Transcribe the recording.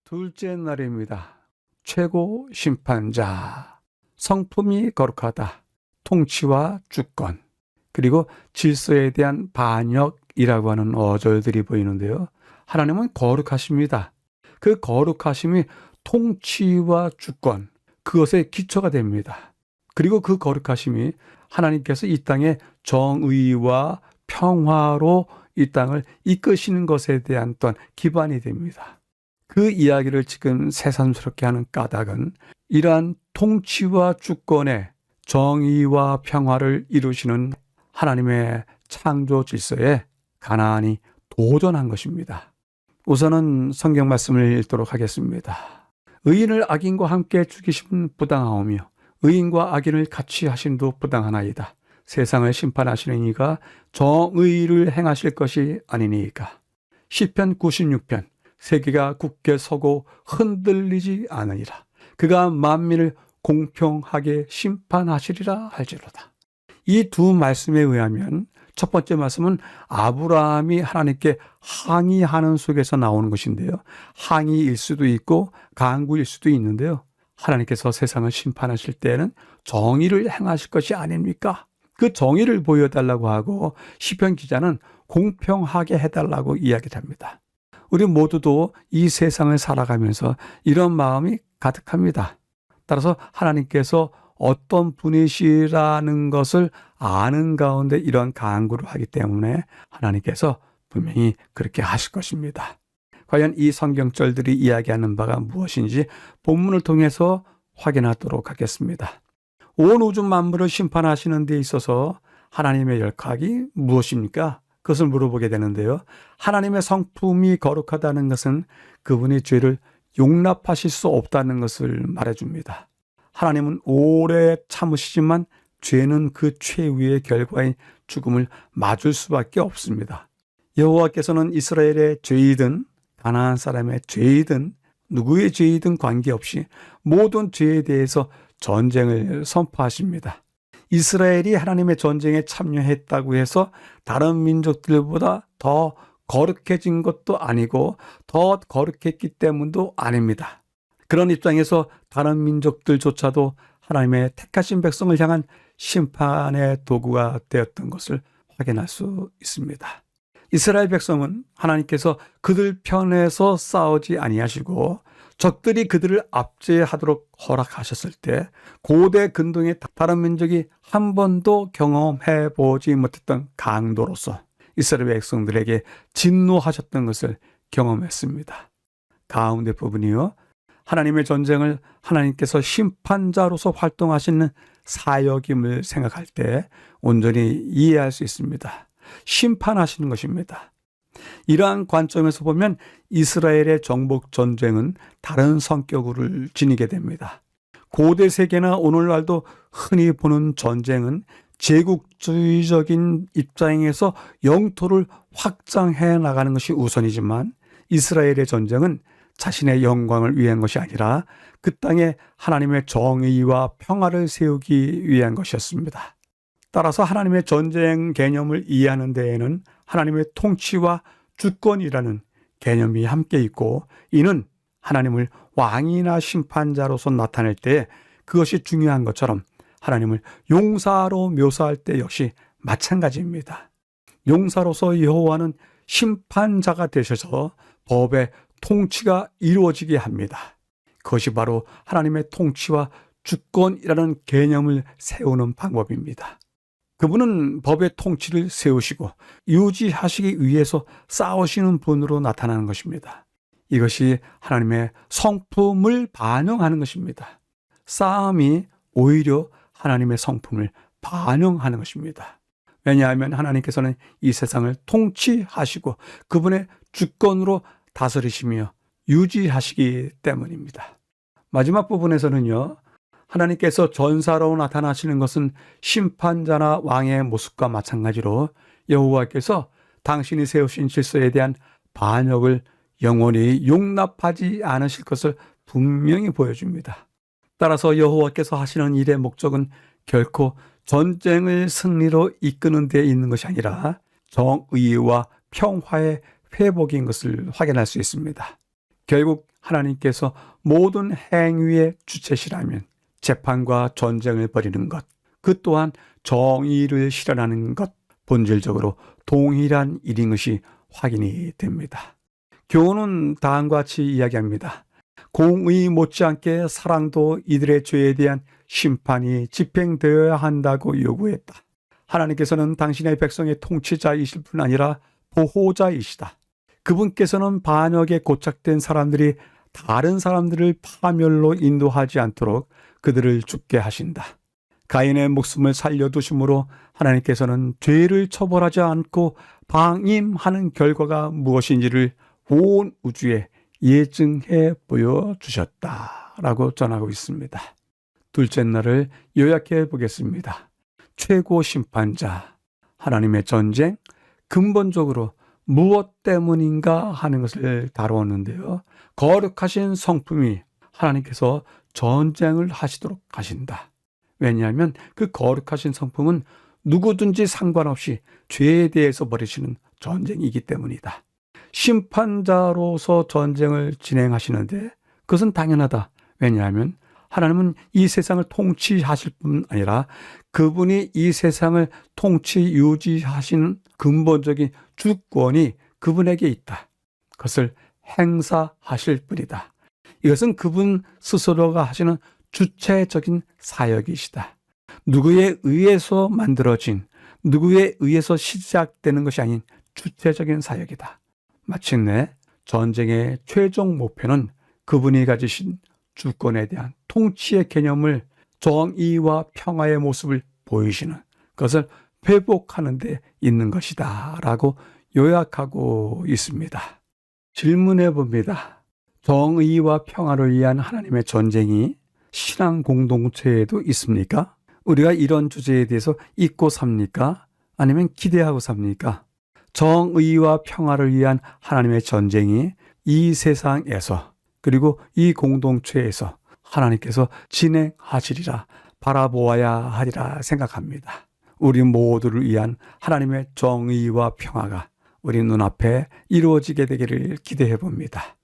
둘째 날입니다. 최고 심판자, 성품이 거룩하다, 통치와 주권, 그리고 질서에 대한 반역이라고 하는 어절들이 보이는데요. 하나님은 거룩하십니다. 그 거룩하심이 통치와 주권, 그것의 기초가 됩니다. 그리고 그 거룩하심이 하나님께서 이 땅에 정의와 평화로 이 땅을 이끄시는 것에 대한 또한 기반이 됩니다. 그 이야기를 지금 새삼스럽게 하는 까닭은 이러한 통치와 주권의 정의와 평화를 이루시는 하나님의 창조 질서에 가나안이 도전한 것입니다. 우선은 성경 말씀을 읽도록 하겠습니다. 의인을 악인과 함께 죽이심은 부당하오며 의인과 악인을 같이 하심도 부당하나이다. 세상을 심판하시는 이가 정의를 행하실 것이 아니니이까. 시편 96편 세계가 굳게 서고 흔들리지 않으리라. 그가 만민을 공평하게 심판하시리라 할지로다. 이 두 말씀에 의하면 첫 번째 말씀은 아브라함이 하나님께 항의하는 속에서 나오는 것인데요. 항의일 수도 있고 간구일 수도 있는데요. 하나님께서 세상을 심판하실 때에는 정의를 행하실 것이 아닙니까? 그 정의를 보여달라고 하고 시편 기자는 공평하게 해달라고 이야기를 합니다. 우리 모두도 이 세상을 살아가면서 이런 마음이 가득합니다. 따라서 하나님께서 어떤 분이시라는 것을 아는 가운데 이런 간구를 하기 때문에 하나님께서 분명히 그렇게 하실 것입니다. 과연 이 성경절들이 이야기하는 바가 무엇인지 본문을 통해서 확인하도록 하겠습니다. 온 우주 만물을 심판하시는 데 있어서 하나님의 역할이 무엇입니까? 그것을 물어보게 되는데요. 하나님의 성품이 거룩하다는 것은 그분이 죄를 용납하실 수 없다는 것을 말해줍니다. 하나님은 오래 참으시지만 죄는 그 최후의 결과인 죽음을 맞을 수밖에 없습니다. 여호와께서는 이스라엘의 죄이든 가나안 사람의 죄이든 누구의 죄이든 관계없이 모든 죄에 대해서 전쟁을 선포하십니다. 이스라엘이 하나님의 전쟁에 참여했다고 해서 다른 민족들보다 더 거룩해진 것도 아니고 더 거룩했기 때문도 아닙니다. 그런 입장에서 다른 민족들조차도 하나님의 택하신 백성을 향한 심판의 도구가 되었던 것을 확인할 수 있습니다. 이스라엘 백성은 하나님께서 그들 편에서 싸우지 아니하시고 적들이 그들을 압제하도록 허락하셨을 때 고대 근동의 다른 민족이 한 번도 경험해 보지 못했던 강도로서 이스라엘 백성들에게 진노하셨던 것을 경험했습니다. 가운데 부분이요. 하나님의 전쟁을 하나님께서 심판자로서 활동하시는 사역임을 생각할 때 온전히 이해할 수 있습니다. 심판하시는 것입니다. 이러한 관점에서 보면 이스라엘의 정복 전쟁은 다른 성격을 지니게 됩니다. 고대 세계나 오늘날도 흔히 보는 전쟁은 제국주의적인 입장에서 영토를 확장해 나가는 것이 우선이지만 이스라엘의 전쟁은 자신의 영광을 위한 것이 아니라 그 땅에 하나님의 정의와 평화를 세우기 위한 것이었습니다. 따라서 하나님의 전쟁 개념을 이해하는 데에는 하나님의 통치와 주권이라는 개념이 함께 있고 이는 하나님을 왕이나 심판자로서 나타낼 때 그것이 중요한 것처럼 하나님을 용사로 묘사할 때 역시 마찬가지입니다. 용사로서 여호와는 심판자가 되셔서 법의 통치가 이루어지게 합니다. 그것이 바로 하나님의 통치와 주권이라는 개념을 세우는 방법입니다. 그분은 법의 통치를 세우시고 유지하시기 위해서 싸우시는 분으로 나타나는 것입니다. 이것이 하나님의 성품을 반영하는 것입니다. 싸움이 오히려 하나님의 성품을 반영하는 것입니다. 왜냐하면 하나님께서는 이 세상을 통치하시고 그분의 주권으로 다스리시며 유지하시기 때문입니다. 마지막 부분에서는요. 하나님께서 전사로 나타나시는 것은 심판자나 왕의 모습과 마찬가지로 여호와께서 당신이 세우신 질서에 대한 반역을 영원히 용납하지 않으실 것을 분명히 보여줍니다. 따라서 여호와께서 하시는 일의 목적은 결코 전쟁을 승리로 이끄는 데 있는 것이 아니라 정의와 평화의 회복인 것을 확인할 수 있습니다. 결국 하나님께서 모든 행위의 주체시라면 재판과 전쟁을 벌이는 것, 그 또한 정의를 실현하는 것, 본질적으로 동일한 일인 것이 확인이 됩니다. 교훈은 다음과 같이 이야기합니다. 공의 못지않게 사랑도 이들의 죄에 대한 심판이 집행되어야 한다고 요구했다. 하나님께서는 당신의 백성의 통치자이실 뿐 아니라 보호자이시다. 그분께서는 반역에 고착된 사람들이 다른 사람들을 파멸로 인도하지 않도록 그들을 죽게 하신다. 가인의 목숨을 살려두심으로 하나님께서는 죄를 처벌하지 않고 방임하는 결과가 무엇인지를 온 우주에 예증해 보여주셨다라고 전하고 있습니다. 둘째 날을 요약해 보겠습니다. 최고 심판자, 하나님의 전쟁, 근본적으로 무엇 때문인가 하는 것을 다루었는데요. 거룩하신 성품이 하나님께서 전쟁을 하시도록 하신다. 왜냐하면 그 거룩하신 성품은 누구든지 상관없이 죄에 대해서 벌이시는 전쟁이기 때문이다. 심판자로서 전쟁을 진행하시는데 그것은 당연하다. 왜냐하면 하나님은 이 세상을 통치하실 뿐 아니라 그분이 이 세상을 통치 유지하시는 근본적인 주권이 그분에게 있다. 그것을 행사하실 뿐이다. 이것은 그분 스스로가 하시는 주체적인 사역이시다. 누구에 의해서 만들어진, 누구에 의해서 시작되는 것이 아닌 주체적인 사역이다. 마침내 전쟁의 최종 목표는 그분이 가지신 주권에 대한 통치의 개념을 정의와 평화의 모습을 보이시는 것을 회복하는 데 있는 것이다 라고 요약하고 있습니다. 질문해 봅니다. 정의와 평화를 위한 하나님의 전쟁이 신앙 공동체에도 있습니까? 우리가 이런 주제에 대해서 잊고 삽니까? 아니면 기대하고 삽니까? 정의와 평화를 위한 하나님의 전쟁이 이 세상에서 그리고 이 공동체에서 하나님께서 진행하시리라 바라보아야 하리라 생각합니다. 우리 모두를 위한 하나님의 정의와 평화가 우리 눈앞에 이루어지게 되기를 기대해 봅니다.